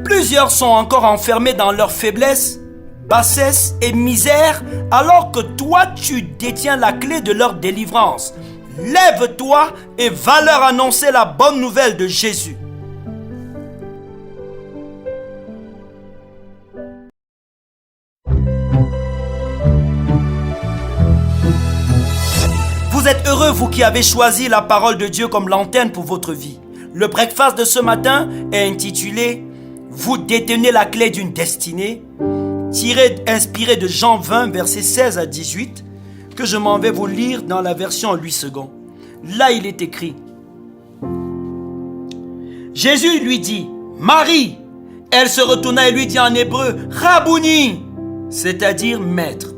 Plusieurs sont encore enfermés dans leur faiblesse, bassesse et misère, alors que toi tu détiens la clé de leur délivrance. Lève-toi et va leur annoncer la bonne nouvelle de Jésus. Vous êtes heureux, vous qui avez choisi la parole de Dieu comme l'antenne pour votre vie. Le breakfast de ce matin est intitulé « Vous détenez la clé d'une destinée » inspiré de Jean 20, versets 16 à 18, que je m'en vais vous lire dans la version 8 secondes. Là, il est écrit « Jésus lui dit « Marie !» Elle se retourna et lui dit en hébreu « Rabouni !» c'est-à-dire « maître ».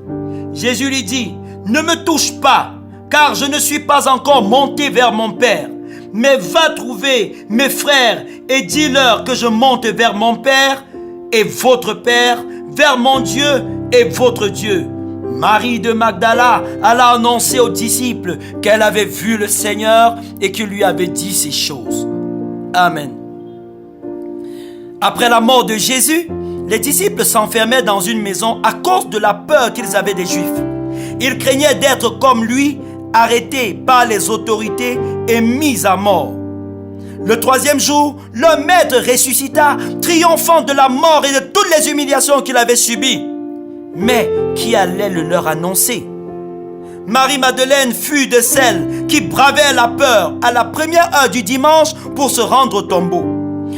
Jésus lui dit « Ne me touche pas, car je ne suis pas encore monté vers mon Père. Mais va trouver mes frères et dis-leur que je monte vers mon Père et votre Père, vers mon Dieu et votre Dieu. » Marie de Magdala alla annoncer aux disciples qu'elle avait vu le Seigneur et qu'il lui avait dit ces choses. Amen. Après la mort de Jésus, les disciples s'enfermaient dans une maison à cause de la peur qu'ils avaient des Juifs. Ils craignaient d'être comme lui, arrêtés par les autorités et mis à mort. Le troisième jour, le maître ressuscita, triomphant de la mort et de toutes les humiliations qu'il avait subies. Mais qui allait le leur annoncer? Marie-Madeleine fut de celles qui bravaient la peur à la première heure du dimanche pour se rendre au tombeau.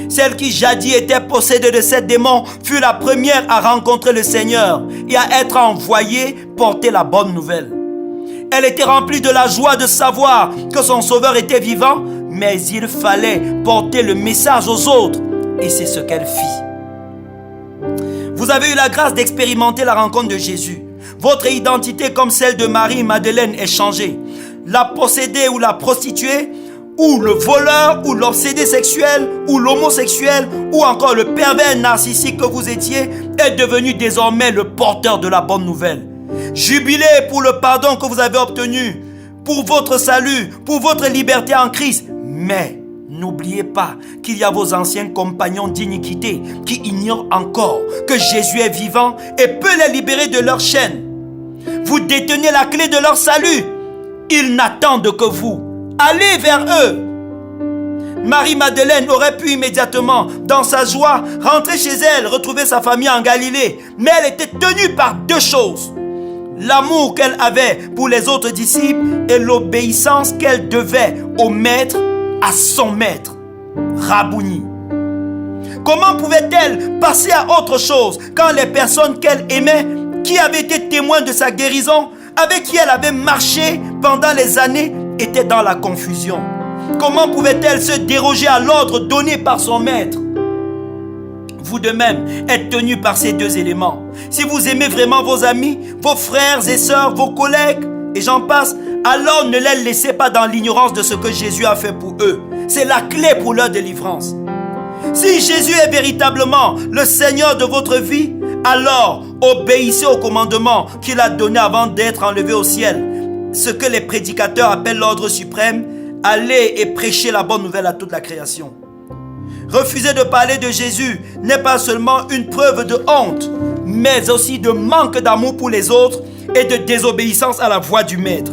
Celle qui jadis était possédée de sept démons fut la première à rencontrer le Seigneur et à être envoyée porter la bonne nouvelle. Elle était remplie de la joie de savoir que son Sauveur était vivant, mais il fallait porter le message aux autres, et c'est ce qu'elle fit. Vous avez eu la grâce d'expérimenter la rencontre de Jésus. Votre identité, comme celle de Marie-Madeleine, est changée. La possédée ou la prostituée, ou le voleur, ou l'obsédé sexuel, ou l'homosexuel, ou encore le pervers narcissique que vous étiez, est devenu désormais le porteur de la bonne nouvelle. Jubilez pour le pardon que vous avez obtenu, pour votre salut, pour votre liberté en Christ. Mais n'oubliez pas qu'il y a vos anciens compagnons d'iniquité qui ignorent encore que Jésus est vivant et peut les libérer de leurs chaînes. Vous détenez la clé de leur salut. Ils n'attendent que vous. Allez vers eux. Marie-Madeleine aurait pu immédiatement, dans sa joie, rentrer chez elle, retrouver sa famille en Galilée. Mais elle était tenue par deux choses. L'amour qu'elle avait pour les autres disciples et l'obéissance qu'elle devait au maître, à son maître, Rabouni. Comment pouvait-elle passer à autre chose quand les personnes qu'elle aimait, qui avaient été témoins de sa guérison, avec qui elle avait marché pendant les années, étaient dans la confusion? Comment pouvait-elle se déroger à l'ordre donné par son maître? Vous de même êtes tenus par ces deux éléments. Si vous aimez vraiment vos amis, vos frères et sœurs, vos collègues, et j'en passe, alors ne les laissez pas dans l'ignorance de ce que Jésus a fait pour eux. C'est la clé pour leur délivrance. Si Jésus est véritablement le Seigneur de votre vie, alors obéissez au commandement qu'il a donné avant d'être enlevé au ciel. Ce que les prédicateurs appellent l'ordre suprême, allez et prêchez la bonne nouvelle à toute la création. Refuser de parler de Jésus n'est pas seulement une preuve de honte, mais aussi de manque d'amour pour les autres et de désobéissance à la voix du Maître.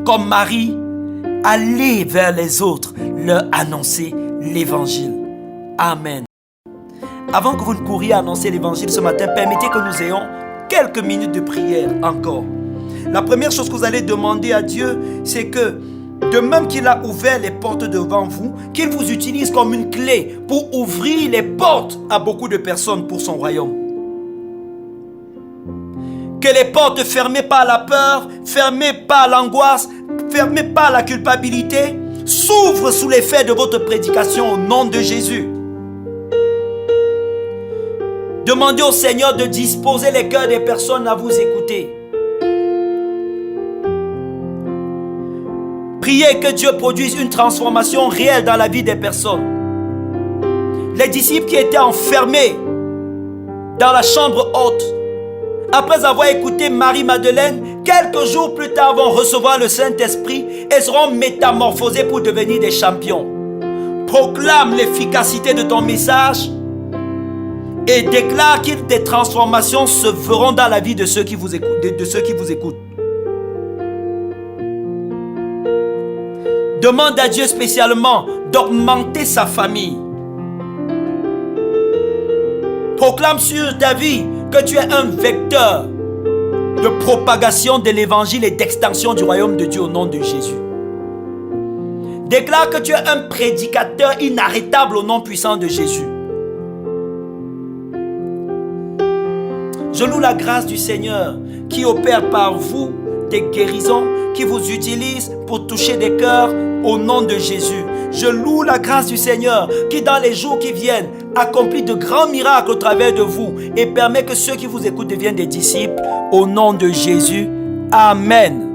Comme Marie, allez vers les autres, leur annoncer l'évangile. Amen. Avant que vous ne couriez annoncer l'évangile ce matin, permettez que nous ayons quelques minutes de prière encore. La première chose que vous allez demander à Dieu, c'est que de même qu'il a ouvert les portes devant vous, qu'il vous utilise comme une clé pour ouvrir les portes à beaucoup de personnes pour son royaume. Que les portes fermées par la peur, fermées par l'angoisse, fermées par la culpabilité, s'ouvrent sous l'effet de votre prédication au nom de Jésus. Demandez au Seigneur de disposer les cœurs des personnes à vous écouter. Priez que Dieu produise une transformation réelle dans la vie des personnes. Les disciples qui étaient enfermés dans la chambre haute, après avoir écouté Marie-Madeleine, quelques jours plus tard vont recevoir le Saint-Esprit et seront métamorphosés pour devenir des champions. Proclame l'efficacité de ton message Et déclare que des transformations se feront dans la vie de ceux qui vous écoutent. De ceux qui vous écoutent. Demande à Dieu spécialement d'augmenter sa famille. Proclame sur ta vie que tu es un vecteur de propagation de l'évangile et d'extension du royaume de Dieu au nom de Jésus. Déclare que tu es un prédicateur inarrêtable au nom puissant de Jésus. Je loue la grâce du Seigneur qui opère par vous des guérisons, qui vous utilise pour toucher des cœurs au nom de Jésus. Je loue la grâce du Seigneur qui dans les jours qui viennent accomplit de grands miracles au travers de vous et permet que ceux qui vous écoutent deviennent des disciples au nom de Jésus. Amen.